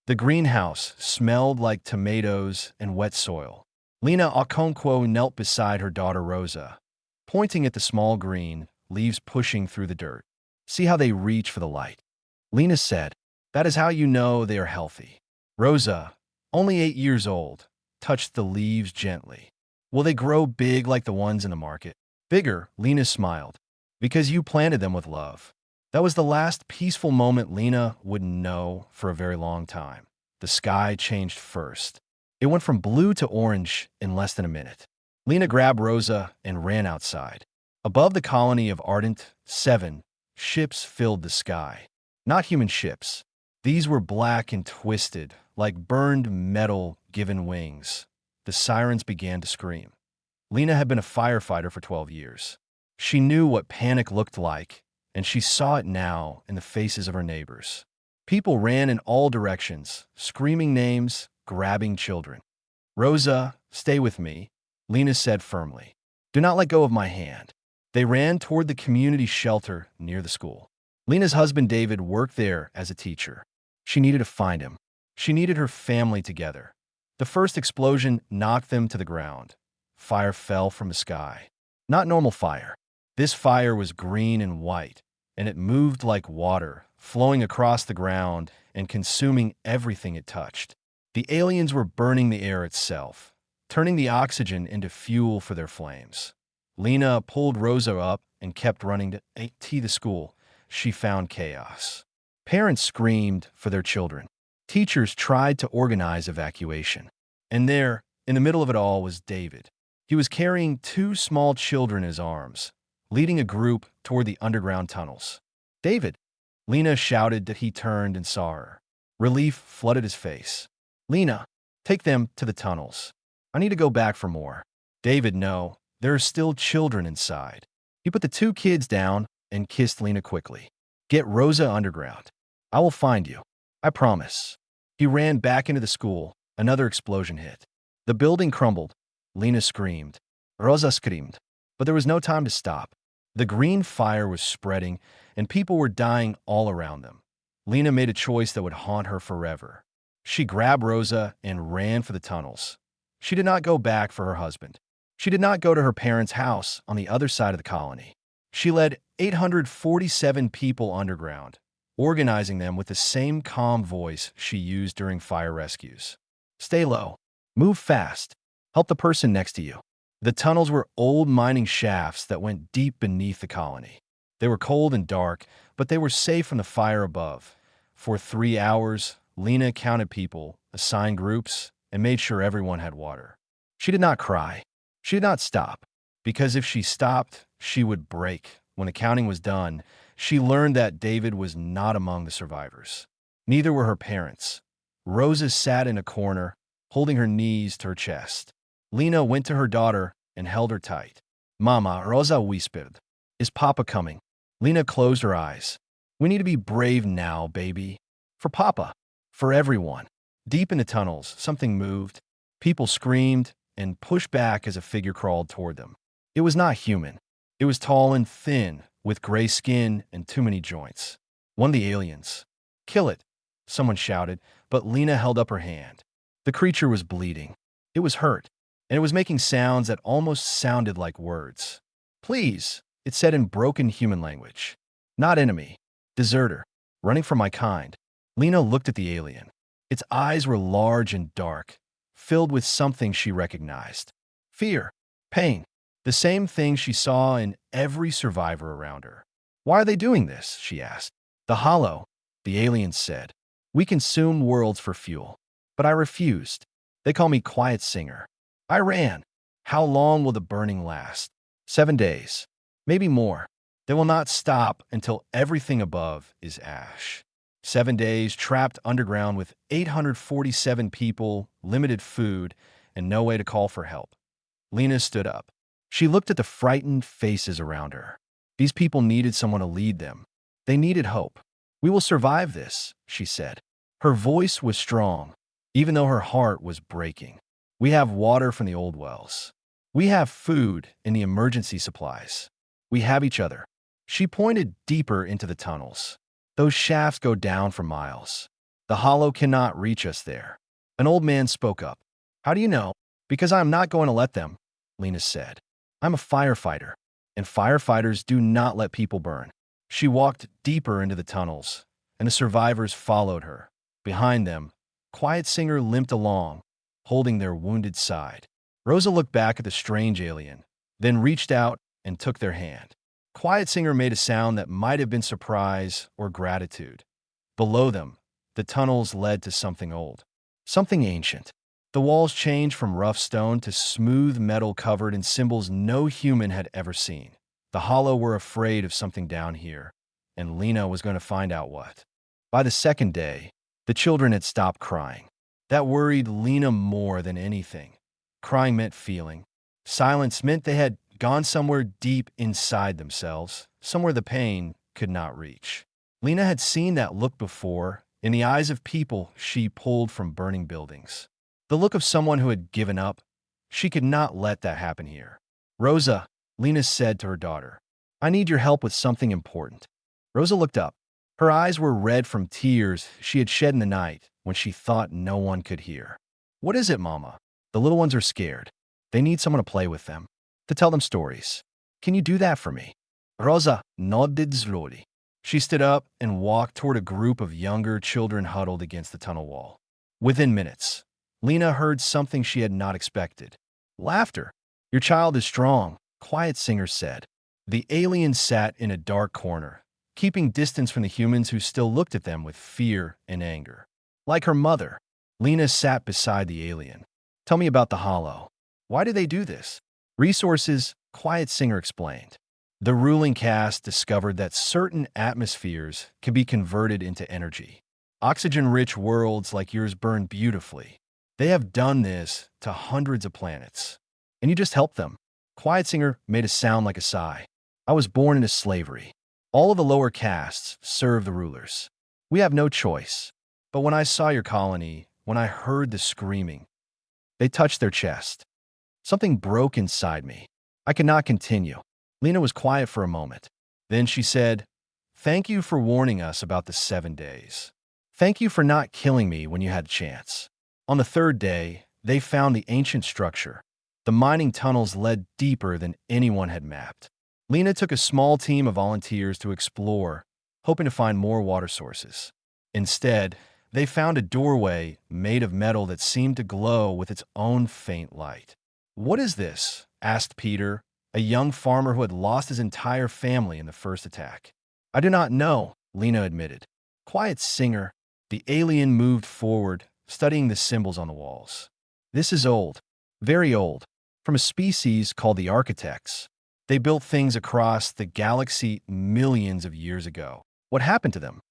The greenhouse smelled like tomatoes and wet soil. Lena Okonkwo knelt beside her daughter Rosa, pointing at the small green leaves pushing through the dirt. See how they reach for the light. Lena said, "That is how you know they are healthy." Rosa, only 8 years old, touched the leaves gently. "Will they grow big like the ones in the market?" "Bigger," Lena smiled, "because you planted them with love." That was the last peaceful moment Lena would know for a very long time. The sky changed first. It went from blue to orange in less than a minute. Lena grabbed Rosa and ran outside. Above the colony of Ardent, 7 ships filled the sky. Not human ships. These were black and twisted, like burned metal given wings. The sirens began to scream. Lena had been a firefighter for 12 years. She knew what panic looked like, and she saw it now in the faces of her neighbors. People ran in all directions, screaming names, grabbing children. "Rosa, stay with me," Lena said firmly. "Do not let go of my hand." They ran toward the community shelter near the school. Lena's husband David worked there as a teacher. She needed to find him. She needed her family together. The first explosion knocked them to the ground. Fire fell from the sky. Not normal fire. This fire was green and white, and it moved like water, flowing across the ground and consuming everything it touched. The aliens were burning the air itself, turning the oxygen into fuel for their flames. Lena pulled Rosa up and kept running to the school. She found chaos. Parents screamed for their children. Teachers tried to organize evacuation. And there, in the middle of it all, was David. He was carrying 2 small children in his arms, leading a group toward the underground tunnels. "David!" Lena shouted as he turned and saw her. Relief flooded his face. "Lena, take them to the tunnels. I need to go back for more." "David, no. There are still children inside." He put the 2 kids down and kissed Lena quickly. "Get Rosa underground. I will find you. I promise." He ran back into the school. Another explosion hit. The building crumbled. Lena screamed. Rosa screamed. But there was no time to stop. The green fire was spreading, and people were dying all around them. Lena made a choice that would haunt her forever. She grabbed Rosa and ran for the tunnels. She did not go back for her husband. She did not go to her parents' house on the other side of the colony. She led 847 people underground, organizing them with the same calm voice she used during fire rescues. "Stay low. Move fast. Help the person next to you." The tunnels were old mining shafts that went deep beneath the colony. They were cold and dark, but they were safe from the fire above. For 3 hours, Lena counted people, assigned groups, and made sure everyone had water. She did not cry. She did not stop, because if she stopped, she would break. When the counting was done, she learned that David was not among the survivors. Neither were her parents. Rosa sat in a corner, holding her knees to her chest. Lena went to her daughter and held her tight. "Mama," Rosa whispered. "Is Papa coming?" Lena closed her eyes. "We need to be brave now, baby. For Papa. For everyone." Deep in the tunnels, something moved. People screamed and pushed back as a figure crawled toward them. It was not human. It was tall and thin, with gray skin and too many joints. One of the aliens. "Kill it," someone shouted, but Lena held up her hand. The creature was bleeding. It was hurt, and it was making sounds that almost sounded like words. "Please," it said in broken human language. "Not enemy. Deserter. Running from my kind." Lena looked at the alien. Its eyes were large and dark, filled with something she recognized. Fear. Pain. The same thing she saw in every survivor around her. "Why are they doing this?" she asked. "The hollow," the alien said. "We consume worlds for fuel." But I refused. They call me Quiet Singer. I ran. How long will the burning last? 7 days. Maybe more. They will not stop until everything above is ash. 7 days trapped underground with 847 people, limited food, and no way to call for help. Lena stood up. She looked at the frightened faces around her. These people needed someone to lead them. They needed hope. "We will survive this," she said. Her voice was strong, even though her heart was breaking. "We have water from the old wells. We have food in the emergency supplies. We have each other." She pointed deeper into the tunnels. "Those shafts go down for miles. The hollow cannot reach us there. An old man spoke up. How do you know? Because I am not going to let them, Lena said. I'm a firefighter, and firefighters do not let people burn. She walked deeper into the tunnels, and the survivors followed her. Behind them, Quiet Singer limped along, holding their wounded side. Rosa looked back at the strange alien, then reached out and took their hand. Quiet Singer made a sound that might have been surprise or gratitude. Below them, the tunnels led to something old, something ancient. The walls changed from rough stone to smooth metal covered in symbols no human had ever seen. The hollow were afraid of something down here, and Lena was going to find out what. By the second day, the children had stopped crying. That worried Lena more than anything. Crying meant feeling. Silence meant they had gone somewhere deep inside themselves, somewhere the pain could not reach. Lena had seen that look before, in the eyes of people she pulled from burning buildings. The look of someone who had given up. She could not let that happen here. Rosa, Lena said to her daughter, I need your help with something important. Rosa looked up. Her eyes were red from tears she had shed in the night when she thought no one could hear. What is it, Mama? The little ones are scared. They need someone to play with them, to tell them stories. Can you do that for me? Rosa nodded slowly. She stood up and walked toward a group of younger children huddled against the tunnel wall. Within minutes, Lena heard something she had not expected. Laughter. Your child is strong, Quiet Singer said. The alien sat in a dark corner, keeping distance from the humans who still looked at them with fear and anger. Like her mother, Lena sat beside the alien. Tell me about the hollow. Why do they do this? Resources, Quiet Singer explained. The ruling caste discovered that certain atmospheres can be converted into energy. Oxygen-rich worlds like yours burn beautifully. They have done this to hundreds of planets. And you just help them. Quiet Singer made a sound like a sigh. I was born into slavery. All of the lower castes serve the rulers. We have no choice. But when I saw your colony, when I heard the screaming, they touched their chest. Something broke inside me. I could not continue. Lena was quiet for a moment. Then she said, Thank you for warning us about the 7 days. Thank you for not killing me when you had a chance. On the third day, they found the ancient structure. The mining tunnels led deeper than anyone had mapped. Lena took a small team of volunteers to explore, hoping to find more water sources. Instead, they found a doorway made of metal that seemed to glow with its own faint light. What is this? Asked Peter, a young farmer who had lost his entire family in the first attack. I do not know, Lena admitted. Quiet Singer. The alien moved forward, studying the symbols on the walls. This is old, very old, from a species called the Architects. They built things across the galaxy millions of years ago. What happened to them?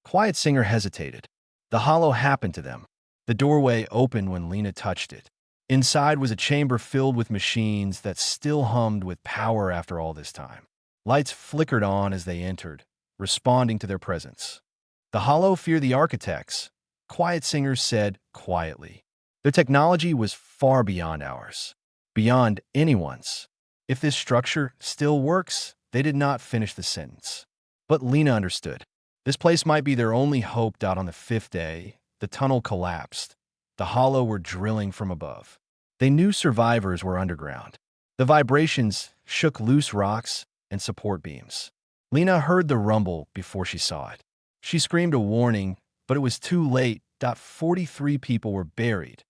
Quiet Singer hesitated. The hollow happened to them. The doorway opened when Lena touched it. Inside was a chamber filled with machines that still hummed with power after all this time. Lights flickered on as they entered, responding to their presence. The hollow fear the Architects, Quiet Singer said quietly. Their technology was far beyond ours, beyond anyone's. If this structure still works, they did not finish the sentence. But Lena understood. This place might be their only hope. On the 5th day, the tunnel collapsed. The hollow were drilling from above. They knew survivors were underground. The vibrations shook loose rocks and support beams. Lena heard the rumble before she saw it. She screamed a warning, but it was too late. 43 people were buried.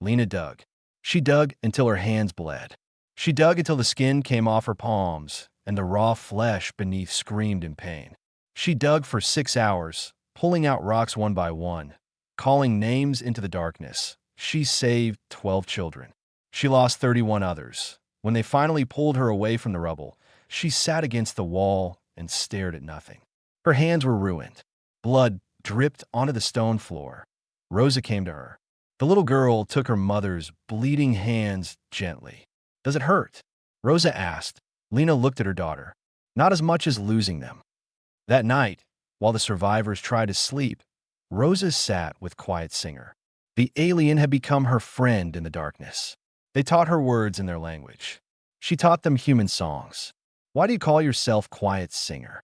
Lena dug. She dug until her hands bled. She dug until the skin came off her palms, and the raw flesh beneath screamed in pain. She dug for 6 hours, pulling out rocks one by one, calling names into the darkness. She saved 12 children. She lost 31 others. When they finally pulled her away from the rubble, she sat against the wall and stared at nothing. Her hands were ruined. Blood dripped onto the stone floor. Rosa came to her. The little girl took her mother's bleeding hands gently. Does it hurt? Rosa asked. Lena looked at her daughter. Not as much as losing them. That night, while the survivors tried to sleep, Rosa sat with Quiet Singer. The alien had become her friend in the darkness. They taught her words in their language. She taught them human songs. Why do you call yourself Quiet Singer?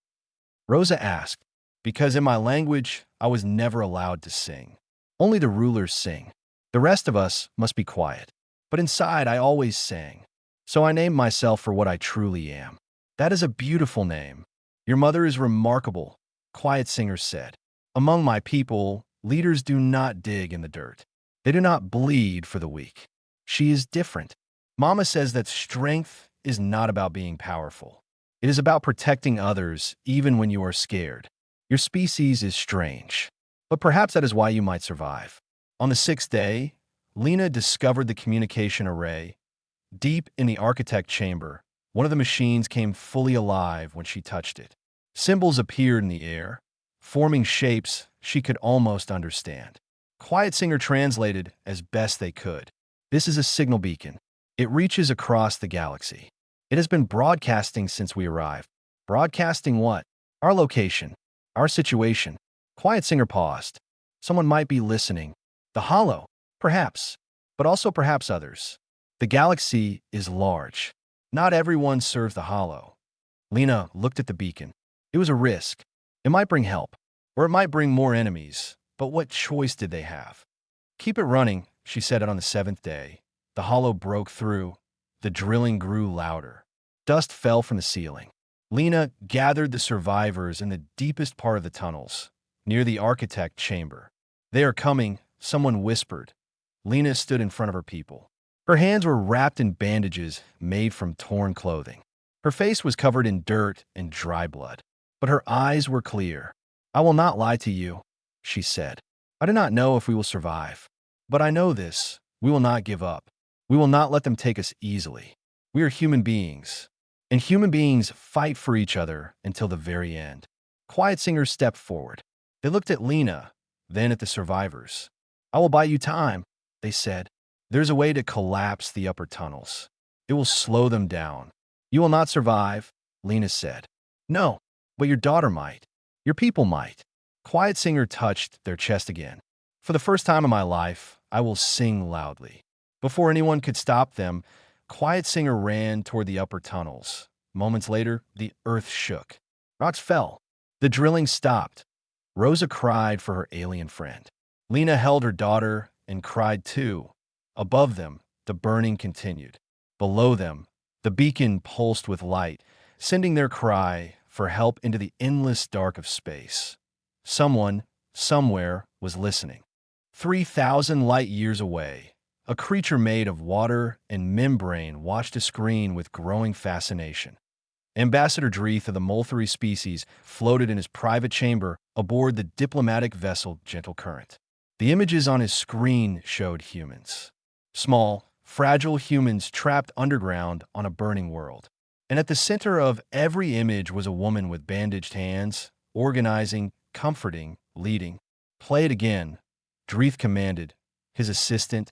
Rosa asked. Because in my language, I was never allowed to sing. Only the rulers sing. The rest of us must be quiet. But inside, I always sang. So I named myself for what I truly am. That is a beautiful name. Your mother is remarkable, Quiet Singer said. Among my people, leaders do not dig in the dirt. They do not bleed for the weak. She is different. Mama says that strength is not about being powerful. It is about protecting others even when you are scared. Your species is strange, but perhaps that is why you might survive. On the sixth day, Lena discovered the communication array. Deep in the architect chamber, one of the machines came fully alive when she touched it. Symbols appeared in the air, forming shapes she could almost understand. Quiet Singer translated as best they could. This is a signal beacon. It reaches across the galaxy. It has been broadcasting since we arrived. Broadcasting what? Our location. Our situation. Quiet Singer paused. Someone might be listening. The Hollow, perhaps, but also perhaps others. The galaxy is large. Not everyone serves the Hollow. Lena looked at the beacon. It was a risk. It might bring help, or it might bring more enemies, but what choice did they have? Keep it running, she said it on the seventh day. The Hollow broke through. The drilling grew louder. Dust fell from the ceiling. Lena gathered the survivors in the deepest part of the tunnels, near the architect chamber. They are coming, someone whispered. Lena stood in front of her people. Her hands were wrapped in bandages made from torn clothing. Her face was covered in dirt and dry blood, but her eyes were clear. I will not lie to you, she said. I do not know if we will survive, but I know this. We will not give up. We will not let them take us easily. We are human beings, and human beings fight for each other until the very end. Quiet Singer stepped forward. They looked at Lena, then at the survivors. I will buy you time, they said. There's a way to collapse the upper tunnels. It will slow them down. You will not survive, Lena said. No, but your daughter might. Your people might. Quiet Singer touched their chest again. For the first time in my life, I will sing loudly. Before anyone could stop them, Quiet Singer ran toward the upper tunnels. Moments later, the earth shook. Rocks fell. The drilling stopped. Rosa cried for her alien friend. Lena held her daughter and cried too. Above them, the burning continued. Below them, the beacon pulsed with light, sending their cry for help into the endless dark of space. Someone, somewhere, was listening. 3,000 light years away, a creature made of water and membrane watched a screen with growing fascination. Ambassador Dreeth of the Moltheri species floated in his private chamber aboard the diplomatic vessel Gentle Current. The images on his screen showed humans. Small, fragile humans trapped underground on a burning world. And at the center of every image was a woman with bandaged hands, organizing, comforting, leading. Play it again, Dreeth commanded. His assistant,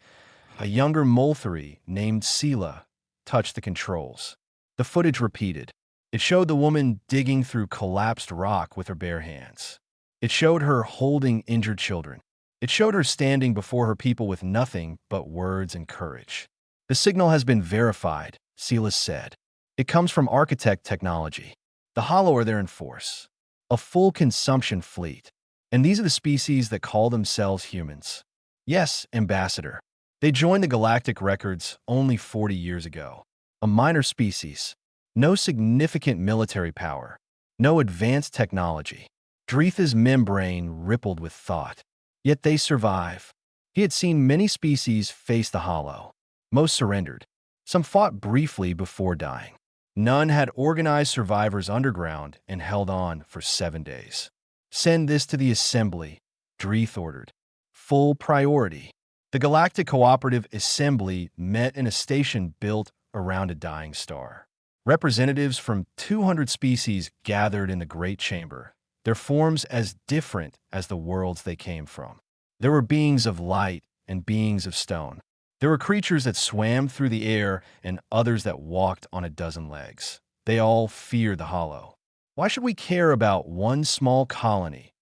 a younger Moltheri named Sela, touched the controls. The footage repeated. It showed the woman digging through collapsed rock with her bare hands. It showed her holding injured children. It showed her standing before her people with nothing but words and courage. The signal has been verified, Sela said. It comes from architect technology. The Hollow are there in force. A full consumption fleet. And these are the species that call themselves humans. Yes, Ambassador. They joined the Galactic Records only 40 years ago. A minor species. No significant military power. No advanced technology. Dreeth's membrane rippled with thought. Yet they survive. He had seen many species face the Hollow. Most surrendered. Some fought briefly before dying. None had organized survivors underground and held on for 7 days. Send this to the Assembly, Dreeth ordered. Full priority. The Galactic Cooperative Assembly met in a station built around a dying star. Representatives from 200 species gathered in the Great Chamber, their forms as different as the worlds they came from. There were beings of light and beings of stone. There were creatures that swam through the air and others that walked on a dozen legs. They all feared the Hollow. Why should we care about one small colony?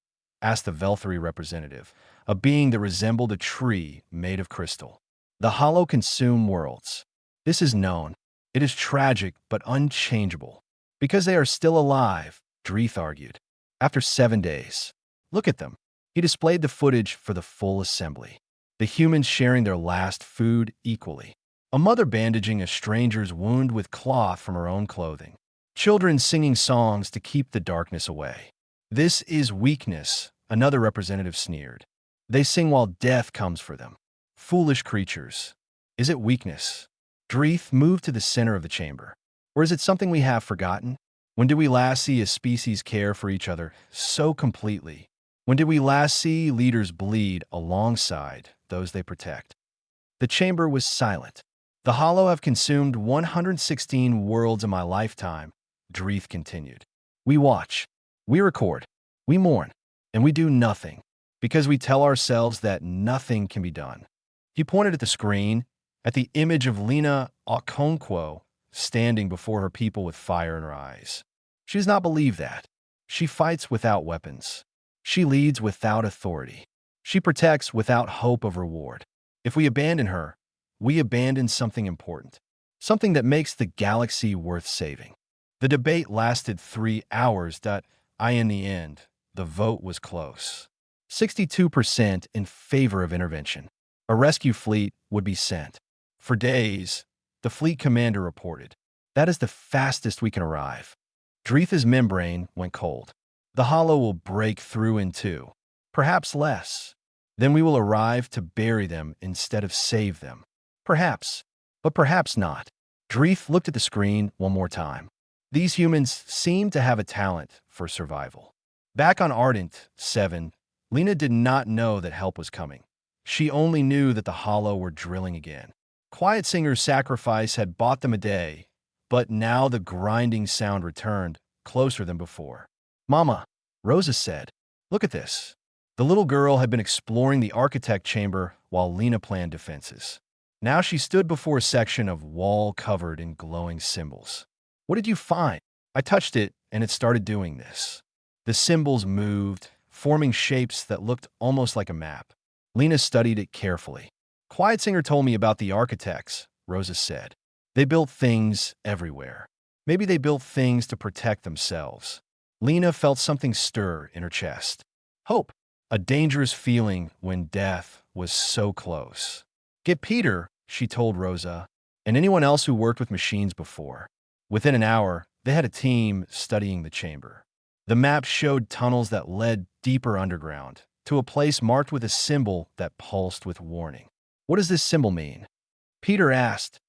Asked the Velthari representative, a being that resembled a tree made of crystal. The Hollow consume worlds. This is known. It is tragic but unchangeable. Because they are still alive, Dreeth argued. After 7 days. Look at them. He displayed the footage for the full assembly. The humans sharing their last food equally. A mother bandaging a stranger's wound with cloth from her own clothing. Children singing songs to keep the darkness away. This is weakness, another representative sneered. They sing while death comes for them. Foolish creatures. Is it weakness? Dreeth moved to the center of the chamber. Or is it something we have forgotten? When did we last see a species care for each other so completely? When did we last see leaders bleed alongside those they protect? The chamber was silent. The Hollow have consumed 116 worlds in my lifetime, Dreeth continued. We watch, we record, we mourn, and we do nothing, because we tell ourselves that nothing can be done. He pointed at the screen, at the image of Lena Okonkwo standing before her people with fire in her eyes. She does not believe that. She fights without weapons. She leads without authority. She protects without hope of reward. If we abandon her, we abandon something important, something that makes the galaxy worth saving. The debate lasted 3 hours. In the end, the vote was close. 62% in favor of intervention. A rescue fleet would be sent. For days, the fleet commander reported, that is the fastest we can arrive. Dreeth's membrane went cold. The Hollow will break through in 2, perhaps less. Then we will arrive to bury them instead of save them. Perhaps, but perhaps not. Dreeth looked at the screen one more time. These humans seem to have a talent for survival. Back on Ardent 7, Lena did not know that help was coming. She only knew that the Hollow were drilling again. Quiet Singer's sacrifice had bought them a day, but now the grinding sound returned, closer than before. Mama, Rosa said, look at this. The little girl had been exploring the architect chamber while Lena planned defenses. Now she stood before a section of wall covered in glowing symbols. What did you find? I touched it, and it started doing this. The symbols moved, forming shapes that looked almost like a map. Lena studied it carefully. Quiet Singer told me about the architects, Rosa said. They built things everywhere. Maybe they built things to protect themselves. Lena felt something stir in her chest. Hope, a dangerous feeling when death was so close. Get Peter, she told Rosa, and anyone else who worked with machines before. Within an hour, they had a team studying the chamber. The map showed tunnels that led deeper underground, to a place marked with a symbol that pulsed with warning. What does this symbol mean? Peter asked.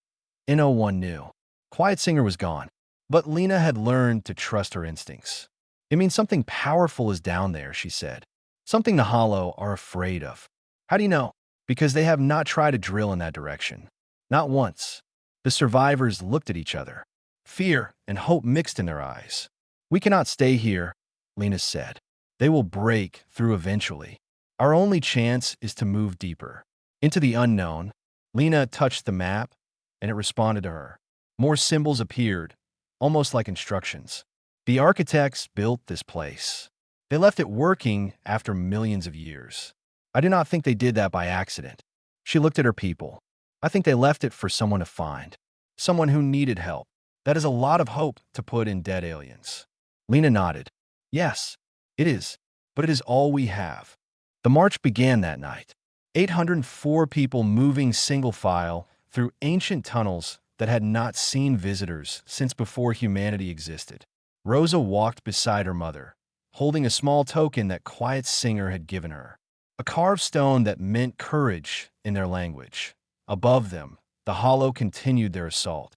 No one knew. Quiet Singer was gone, but Lena had learned to trust her instincts. It means something powerful is down there, she said. Something the Hollow are afraid of. How do you know? Because they have not tried to drill in that direction. Not once. The survivors looked at each other. Fear and hope mixed in their eyes. We cannot stay here, Lena said. They will break through eventually. Our only chance is to move deeper. Into the unknown. Lena touched the map, and it responded to her. More symbols appeared, almost like instructions. The architects built this place. They left it working after millions of years. I do not think they did that by accident. She looked at her people. I think they left it for someone to find. Someone who needed help. That is a lot of hope to put in dead aliens. Lena nodded. Yes, it is. But it is all we have. The march began that night. 804 people moving single file through ancient tunnels that had not seen visitors since before humanity existed. Rosa walked beside her mother, holding a small token that Quiet Singer had given her. A carved stone that meant courage in their language. Above them, the Hollow continued their assault.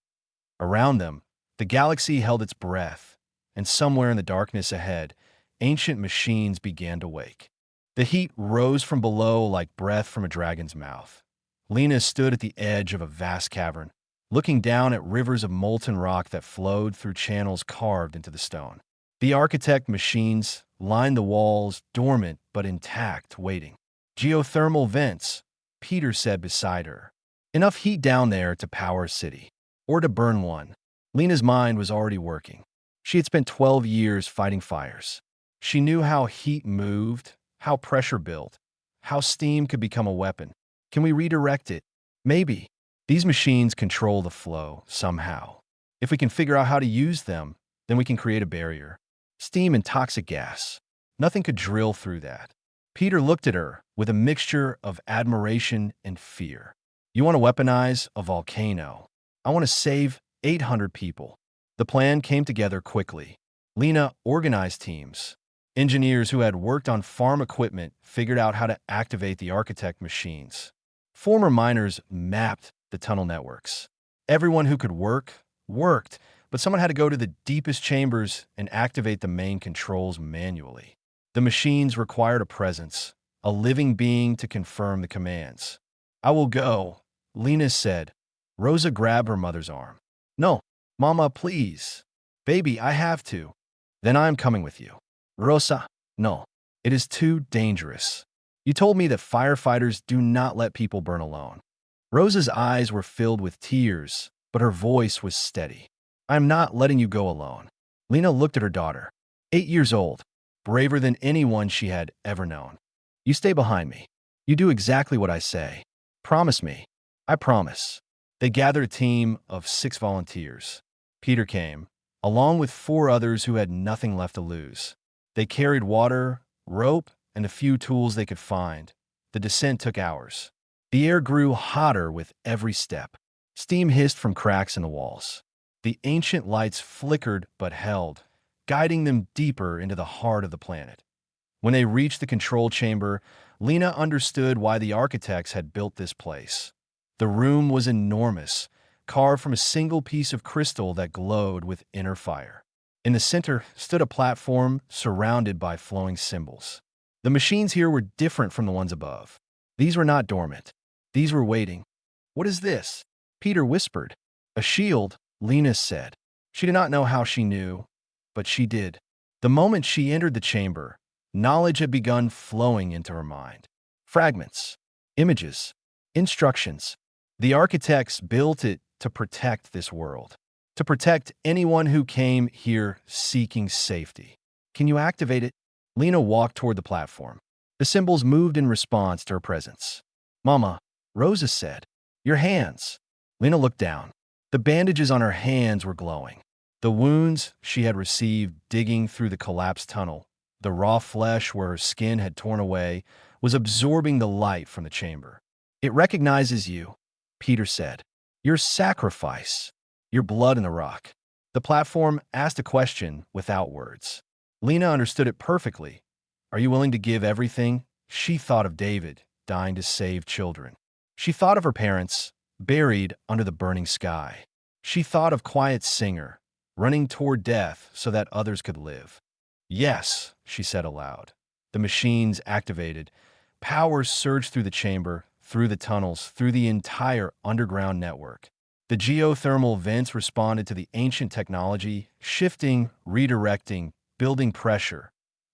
Around them, the galaxy held its breath, and somewhere in the darkness ahead, ancient machines began to wake. The heat rose from below like breath from a dragon's mouth. Lena stood at the edge of a vast cavern, looking down at rivers of molten rock that flowed through channels carved into the stone. The architect machines lined the walls, dormant but intact, waiting. Geothermal vents, Peter said beside her. Enough heat down there to power a city. Or to burn one. Lena's mind was already working. She had spent 12 years fighting fires. She knew how heat moved, how pressure built, how steam could become a weapon. Can we redirect it? Maybe. These machines control the flow, somehow. If we can figure out how to use them, then we can create a barrier. Steam and toxic gas. Nothing could drill through that. Peter looked at her with a mixture of admiration and fear. You want to weaponize a volcano. I want to save 800 people. The plan came together quickly. Lena organized teams. Engineers who had worked on farm equipment figured out how to activate the architect machines. Former miners mapped the tunnel networks. Everyone who could work, worked, but someone had to go to the deepest chambers and activate the main controls manually. The machines required a presence, a living being to confirm the commands. I will go, Lena said. Rosa grabbed her mother's arm. No, Mama, please. Baby, I have to. Then I am coming with you. Rosa, no. It is too dangerous. You told me that firefighters do not let people burn alone. Rosa's eyes were filled with tears, but her voice was steady. I am not letting you go alone. Lena looked at her daughter, 8 years old, braver than anyone she had ever known. You stay behind me. You do exactly what I say. Promise me. I promise. They gathered a team of 6 volunteers. Peter came, along with 4 others who had nothing left to lose. They carried water, rope, and a few tools they could find. The descent took hours. The air grew hotter with every step. Steam hissed from cracks in the walls. The ancient lights flickered but held, guiding them deeper into the heart of the planet. When they reached the control chamber, Lena understood why the architects had built this place. The room was enormous, carved from a single piece of crystal that glowed with inner fire. In the center stood a platform surrounded by flowing symbols. The machines here were different from the ones above. These were not dormant. These were waiting. What is this? Peter whispered. A shield, Lena said. She did not know how she knew, but she did. The moment she entered the chamber, knowledge had begun flowing into her mind. Fragments, images, instructions. The architects built it to protect this world, to protect anyone who came here seeking safety. Can you activate it? Lena walked toward the platform. The symbols moved in response to her presence. Mama, Rosa said. Your hands. Lena looked down. The bandages on her hands were glowing. The wounds she had received digging through the collapsed tunnel, the raw flesh where her skin had torn away, was absorbing the light from the chamber. It recognizes you, Peter said. Your sacrifice. Your blood in the rock. The platform asked a question without words. Lena understood it perfectly. Are you willing to give everything? She thought of David, dying to save children. She thought of her parents, buried under the burning sky. She thought of Quiet Singer, running toward death so that others could live. Yes, she said aloud. The machines activated. Power surged through the chamber, through the tunnels, through the entire underground network. The geothermal vents responded to the ancient technology, shifting, redirecting, building pressure.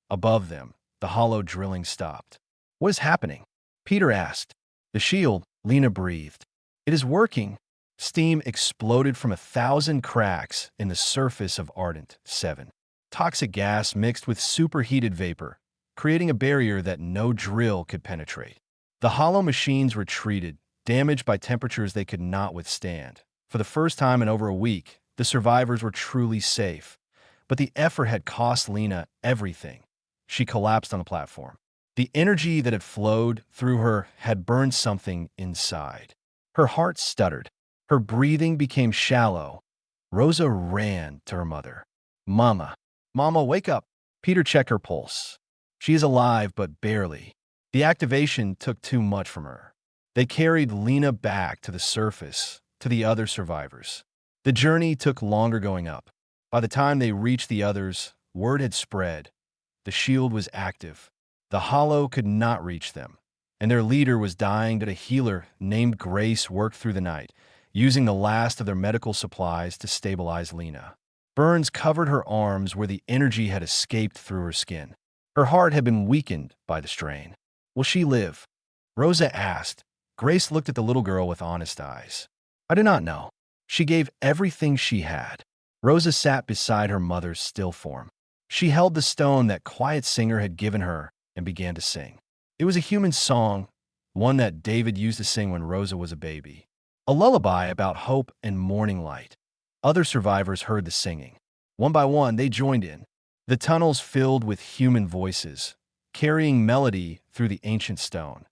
Above them, the hollow drilling stopped. What is happening? Peter asked. The shield, Lena breathed. It is working. Steam exploded from 1,000 cracks in the surface of Ardent 7. Toxic gas mixed with superheated vapor, creating a barrier that no drill could penetrate. The hollow machines retreated, damaged by temperatures they could not withstand. For the first time in over a week, the survivors were truly safe. But the effort had cost Lena everything. She collapsed on the platform. The energy that had flowed through her had burned something inside. Her heart stuttered. Her breathing became shallow. Rosa ran to her mother. Mama, Mama, wake up. Peter checked her pulse. She is alive, but barely. The activation took too much from her. They carried Lena back to the surface, to the other survivors. The journey took longer going up. By the time they reached the others, word had spread. The shield was active. The hollow could not reach them, and their leader was dying, but a healer named Grace worked through the night, using the last of their medical supplies to stabilize Lena. Burns covered her arms where the energy had escaped through her skin. Her heart had been weakened by the strain. Will she live? Rosa asked. Grace looked at the little girl with honest eyes. I do not know. She gave everything she had. Rosa sat beside her mother's still form. She held the stone that Quiet Singer had given her and began to sing. It was a human song, one that David used to sing when Rosa was a baby. A lullaby about hope and morning light. Other survivors heard the singing. One by one, they joined in. The tunnels filled with human voices, carrying melody through the ancient stone.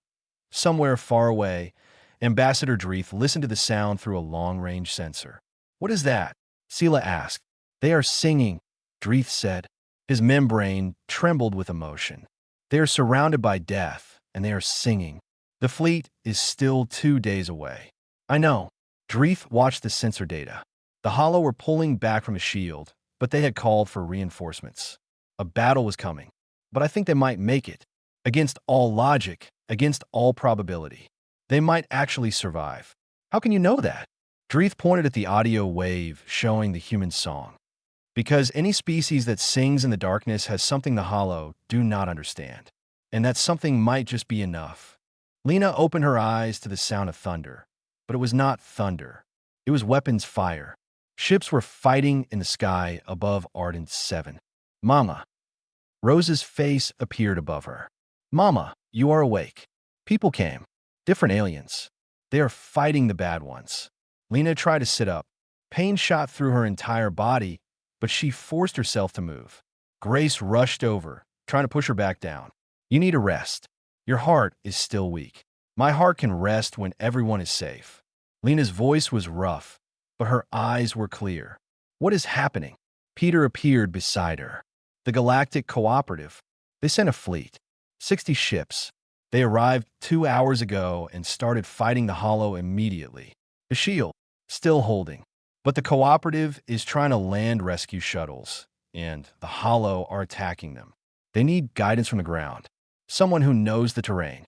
Somewhere far away, Ambassador Dreeth listened to the sound through a long-range sensor. "What is that?" Sela asked. "They are singing," Dreeth said. His membrane trembled with emotion. "They are surrounded by death, and they are singing. The fleet is still 2 days away." "I know." Dreeth watched the sensor data. The Hollow were pulling back from a shield, but they had called for reinforcements. A battle was coming. But I think they might make it. Against all logic, against all probability. They might actually survive. "How can you know that?" Dreeth pointed at the audio wave showing the human song. "Because any species that sings in the darkness has something the Hollow do not understand. And that something might just be enough." Lena opened her eyes to the sound of thunder. But it was not thunder. It was weapons fire. Ships were fighting in the sky above Ardent 7. "Mama." Rose's face appeared above her. "Mama, you are awake." People came. Different aliens. They are fighting the bad ones. Lena tried to sit up. Pain shot through her entire body, but she forced herself to move. Grace rushed over, trying to push her back down. "You need a rest. Your heart is still weak." "My heart can rest when everyone is safe." Lena's voice was rough, but her eyes were clear. "What is happening?" Peter appeared beside her. "The Galactic Cooperative. They sent a fleet. 60 ships. They arrived 2 hours ago and started fighting the Hollow immediately. The shield, still holding. But the Cooperative is trying to land rescue shuttles, and the Hollow are attacking them. They need guidance from the ground. Someone who knows the terrain."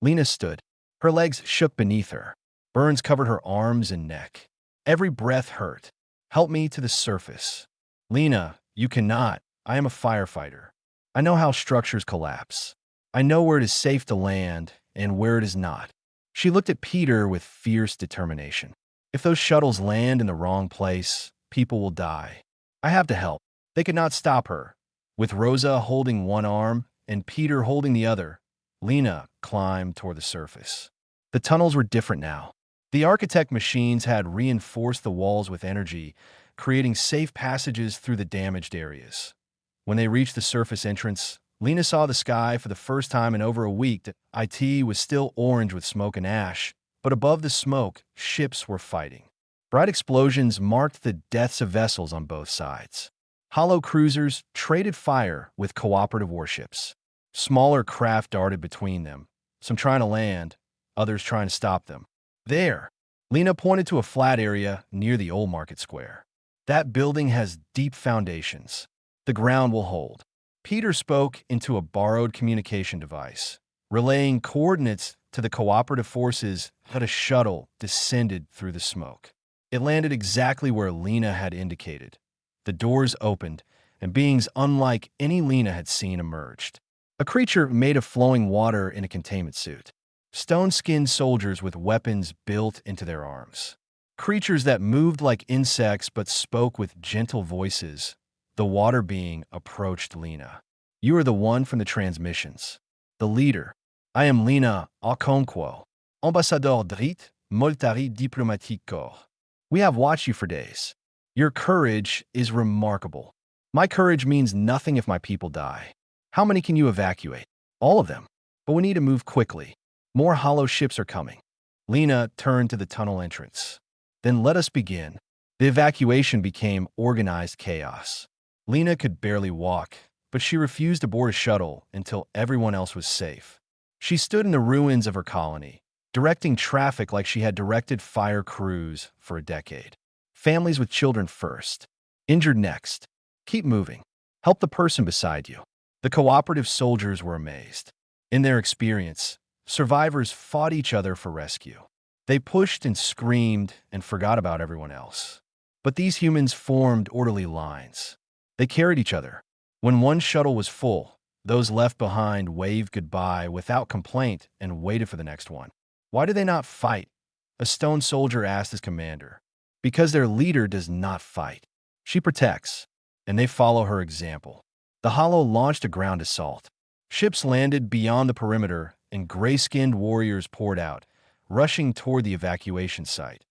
Lena stood. Her legs shook beneath her. Burns covered her arms and neck. Every breath hurt. "Help me to the surface." "Lena, you cannot. I am a firefighter. I know how structures collapse. I know where it is safe to land and where it is not." She looked at Peter with fierce determination. "If those shuttles land in the wrong place, people will die. I have to help." They could not stop her. With Rosa holding one arm and Peter holding the other, Lena climbed toward the surface. The tunnels were different now. The architect machines had reinforced the walls with energy, creating safe passages through the damaged areas. When they reached the surface entrance, Lena saw the sky for the first time in over a week. It was still orange with smoke and ash, but above the smoke, ships were fighting. Bright explosions marked the deaths of vessels on both sides. Hollow cruisers traded fire with cooperative warships. Smaller craft darted between them, some trying to land, others trying to stop them. "There." Lena pointed to a flat area near the old market square. "That building has deep foundations. The ground will hold." Peter spoke into a borrowed communication device, relaying coordinates to the cooperative forces that a shuttle descended through the smoke. It landed exactly where Lena had indicated. The doors opened, and beings unlike any Lena had seen emerged. A creature made of flowing water in a containment suit. Stone-skinned soldiers with weapons built into their arms. Creatures that moved like insects but spoke with gentle voices. The water being approached Lena. "You are the one from the transmissions. The leader. I am Lena Okonkwo, ambassadeur Drit, Moltari diplomatique corps. We have watched you for days. Your courage is remarkable. My courage means nothing if my people die. How many can you evacuate?" "All of them. But we need to move quickly. More hollow ships are coming." Lena turned to the tunnel entrance. "Then let us begin." The evacuation became organized chaos. Lena could barely walk, but she refused to board a shuttle until everyone else was safe. She stood in the ruins of her colony, directing traffic like she had directed fire crews for a decade. Families with children first. Injured next. Keep moving. Help the person beside you. The cooperative soldiers were amazed. In their experience, survivors fought each other for rescue. They pushed and screamed and forgot about everyone else. But these humans formed orderly lines. They carried each other. When one shuttle was full, those left behind waved goodbye without complaint and waited for the next one. "Why do they not fight?" a stone soldier asked his commander. "Because their leader does not fight. She protects, and they follow her example." The Hollow launched a ground assault. Ships landed beyond the perimeter, and gray-skinned warriors poured out, rushing toward the evacuation site.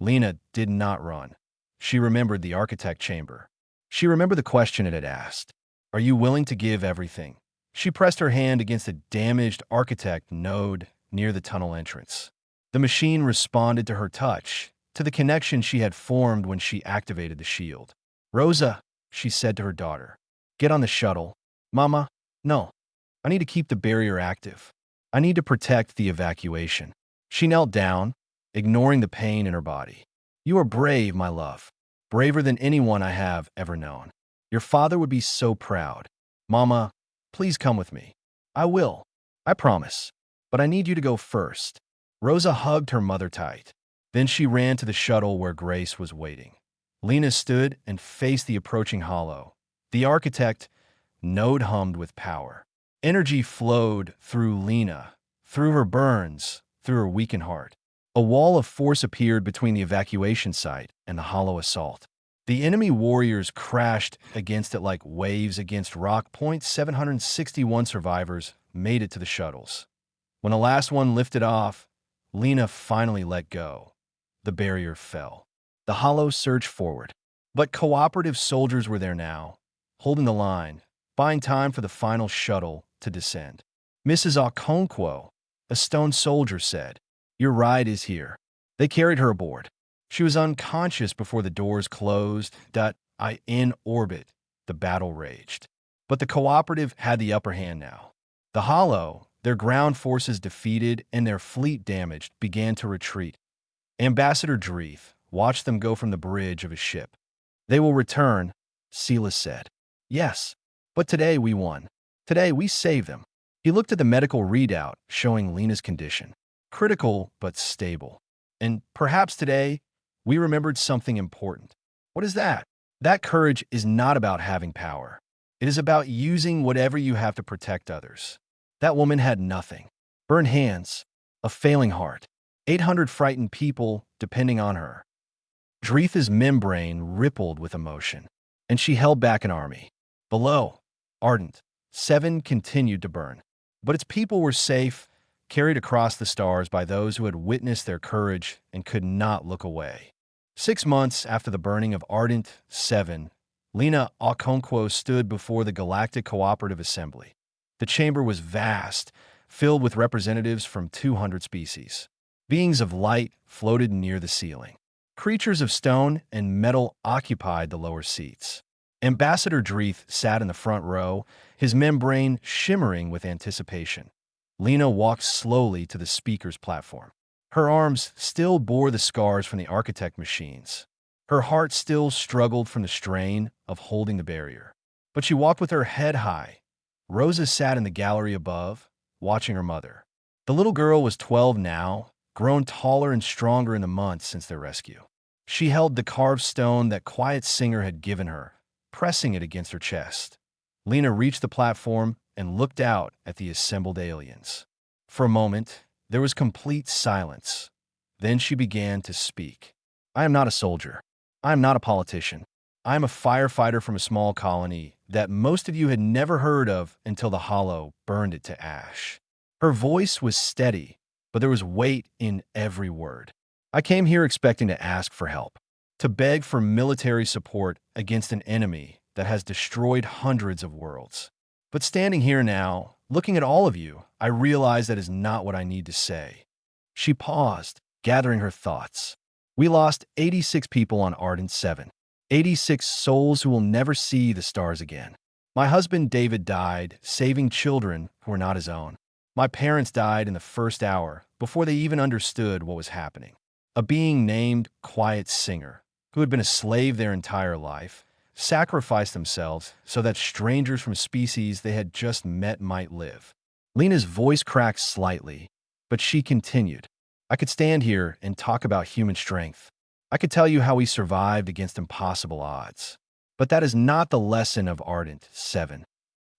Lena did not run. She remembered the architect chamber. She remembered the question it had asked. "Are you willing to give everything?" She pressed her hand against a damaged architect node near the tunnel entrance. The machine responded to her touch, to the connection she had formed when she activated the shield. "Rosa," she said to her daughter, "get on the shuttle." "Mama, no. I need to keep the barrier active. I need to protect the evacuation." She knelt down, ignoring the pain in her body. "You are brave, my love. Braver than anyone I have ever known. Your father would be so proud. Mama, please come with me." "I will. I promise. But I need you to go first." Rosa hugged her mother tight. Then she ran to the shuttle where Grace was waiting. Lena stood and faced the approaching hollow. The architect node hummed with power. Energy flowed through Lena, through her burns, through her weakened heart. A wall of force appeared between the evacuation site and the hollow assault. The enemy warriors crashed against it like waves against rock. 761 survivors made it to the shuttles. When the last one lifted off, Lena finally let go. The barrier fell. The hollow surged forward. But cooperative soldiers were there now, holding the line, buying time for the final shuttle to descend. "Mrs. Okonkwo," a stone soldier said, "your ride is here." They carried her aboard. She was unconscious before the doors closed. In orbit, the battle raged. But the cooperative had the upper hand now. The hollow, their ground forces defeated and their fleet damaged, began to retreat. Ambassador Dreeth watched them go from the bridge of his ship. "They will return," Silas said. "Yes, but today we won. Today we saved them." He looked at the medical readout showing Lena's condition. Critical but stable. "And perhaps today we remembered something important." "What is that?" "That courage is not about having power. It is about using whatever you have to protect others." That woman had nothing. Burned hands, a failing heart, 800 frightened people depending on her. Dreeth's membrane rippled with emotion, and she held back an army. Below, Ardent 7 continued to burn. But its people were safe, carried across the stars by those who had witnessed their courage and could not look away. 6 months after the burning of Ardent 7, Lena Okonkwo stood before the Galactic Cooperative Assembly. The chamber was vast, filled with representatives from 200 species. Beings of light floated near the ceiling. Creatures of stone and metal occupied the lower seats. Ambassador Dreeth sat in the front row, his membrane shimmering with anticipation. Lena walked slowly to the speaker's platform. Her arms still bore the scars from the architect machines. Her heart still struggled from the strain of holding the barrier. But she walked with her head high. Rosa sat in the gallery above, watching her mother. The little girl was 12 now, grown taller and stronger in the months since their rescue. She held the carved stone that Quiet Singer had given her, pressing it against her chest. Lena reached the platform and looked out at the assembled aliens. For a moment, there was complete silence. Then she began to speak. "I am not a soldier. I am not a politician. I am a firefighter from a small colony that most of you had never heard of until the hollow burned it to ash." Her voice was steady, but there was weight in every word. "I came here expecting to ask for help, to beg for military support against an enemy that has destroyed hundreds of worlds. But standing here now, looking at all of you, I realize that is not what I need to say." She paused, gathering her thoughts. "We lost 86 people on Ardent 7. 86 souls who will never see the stars again. My husband David died, saving children who were not his own. My parents died in the first hour, before they even understood what was happening. A being named Quiet Singer, who had been a slave their entire life, sacrificed themselves so that strangers from species they had just met might live." Lena's voice cracked slightly, but she continued. "I could stand here and talk about human strength. I could tell you how we survived against impossible odds. But that is not the lesson of Ardent 7.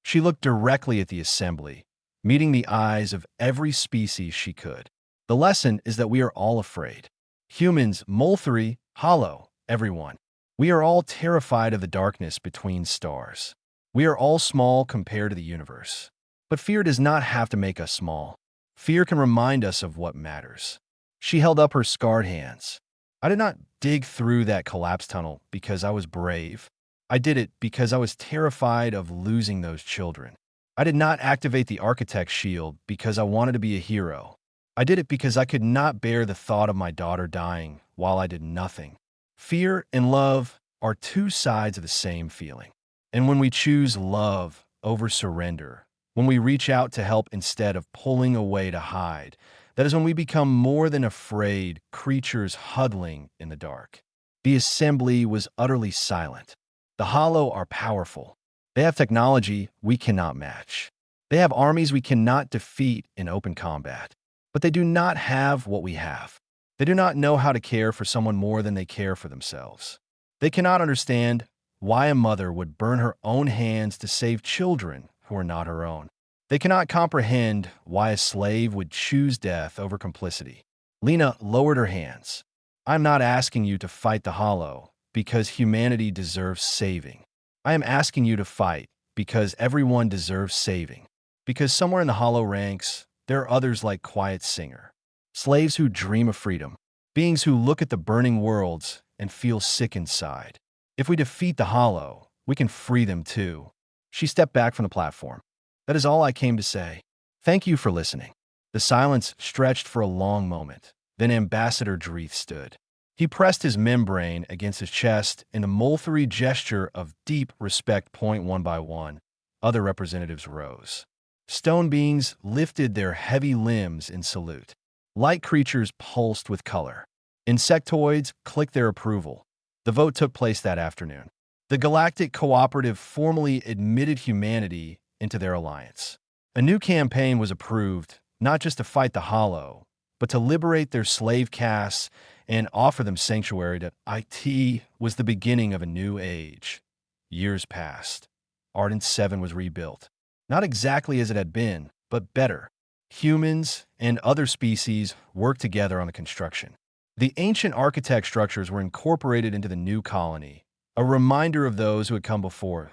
She looked directly at the assembly, meeting the eyes of every species she could. "The lesson is that we are all afraid. Humans, Molthri, Hollow, everyone. We are all terrified of the darkness between stars. We are all small compared to the universe. But fear does not have to make us small. Fear can remind us of what matters." She held up her scarred hands. "I did not dig through that collapse tunnel because I was brave. I did it because I was terrified of losing those children. I did not activate the architect's shield because I wanted to be a hero. I did it because I could not bear the thought of my daughter dying while I did nothing. Fear and love are two sides of the same feeling. And when we choose love over surrender, when we reach out to help instead of pulling away to hide, that is when we become more than afraid creatures huddling in the dark. The assembly was utterly silent. The Hollow are powerful. They have technology we cannot match. They have armies we cannot defeat in open combat. But they do not have what we have. They do not know how to care for someone more than they care for themselves. They cannot understand why a mother would burn her own hands to save children who are not her own. They cannot comprehend why a slave would choose death over complicity. Lena lowered her hands. I'm not asking you to fight the Hollow because humanity deserves saving. I am asking you to fight because everyone deserves saving. Because somewhere in the Hollow ranks, there are others like Quiet Singer. Slaves who dream of freedom. Beings who look at the burning worlds and feel sick inside. If we defeat the Hollow, we can free them too. She stepped back from the platform. That is all I came to say. Thank you for listening. The silence stretched for a long moment. Then Ambassador Dreeth stood. He pressed his membrane against his chest in a molthery gesture of deep respect. One by one, other representatives rose. Stone beings lifted their heavy limbs in salute. Light creatures pulsed with color. Insectoids clicked their approval. The vote took place that afternoon. The Galactic Cooperative formally admitted humanity into their alliance. A new campaign was approved, not just to fight the Hollow, but to liberate their slave castes and offer them sanctuary. It was the beginning of a new age. Years passed. Ardent 7 was rebuilt. Not exactly as it had been, but better. Humans and other species worked together on the construction. The ancient architect structures were incorporated into the new colony, a reminder of those who had come before.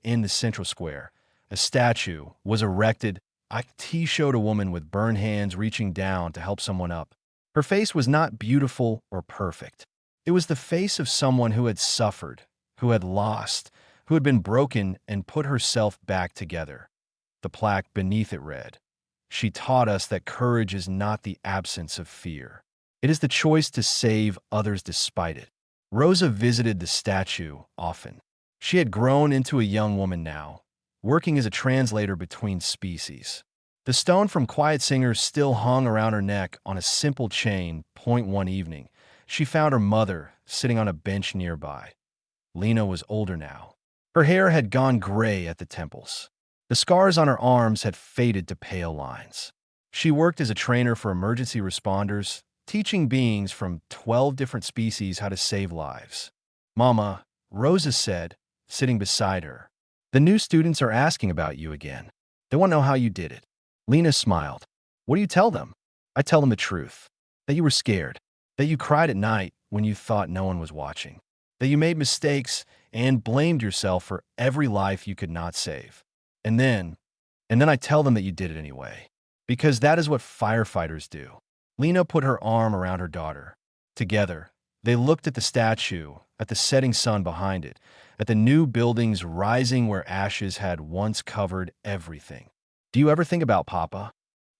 In the central square, a statue was erected. It showed a woman with burned hands reaching down to help someone up. Her face was not beautiful or perfect. It was the face of someone who had suffered, who had lost, who had been broken and put herself back together. The plaque beneath it read, "She taught us that courage is not the absence of fear. It is the choice to save others despite it." Rosa visited the statue often. She had grown into a young woman now, working as a translator between species. The stone from Quiet Singer still hung around her neck on a simple chain. One evening, she found her mother sitting on a bench nearby. Lena was older now. Her hair had gone gray at the temples. The scars on her arms had faded to pale lines. She worked as a trainer for emergency responders, teaching beings from 12 different species how to save lives. "Mama," Rosa said, sitting beside her, "the new students are asking about you again. They want to know how you did it." Lena smiled. "What do you tell them?" "I tell them the truth. That you were scared. That you cried at night when you thought no one was watching. That you made mistakes and blamed yourself for every life you could not save. And then I tell them that you did it anyway. Because that is what firefighters do." Lena put her arm around her daughter. Together, they looked at the statue, at the setting sun behind it, at the new buildings rising where ashes had once covered everything. "Do you ever think about Papa?"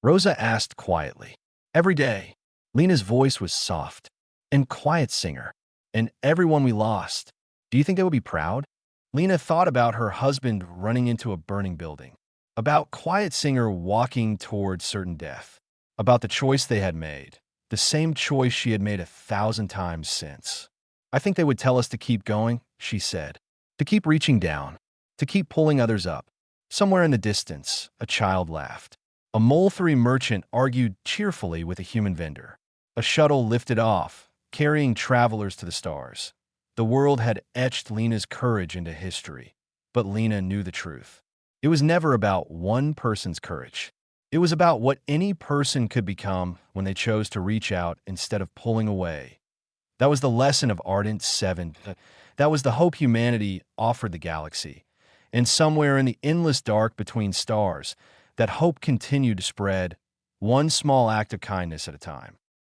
Rosa asked quietly. "Every day." Lena's voice was soft. "And Quiet Singer. And everyone we lost. Do you think they would be proud?" Lena thought about her husband running into a burning building, about Quiet Singer walking towards certain death, about the choice they had made, the same choice she had made 1,000 times since. "I think they would tell us to keep going," she said, "to keep reaching down, to keep pulling others up." Somewhere in the distance, a child laughed. A molthery merchant argued cheerfully with a human vendor. A shuttle lifted off, carrying travelers to the stars. The world had etched Lena's courage into history, but Lena knew the truth. It was never about one person's courage. It was about what any person could become when they chose to reach out instead of pulling away. That was the lesson of Ardent 7. That was the hope humanity offered the galaxy. And somewhere in the endless dark between stars, that hope continued to spread, one small act of kindness at a time.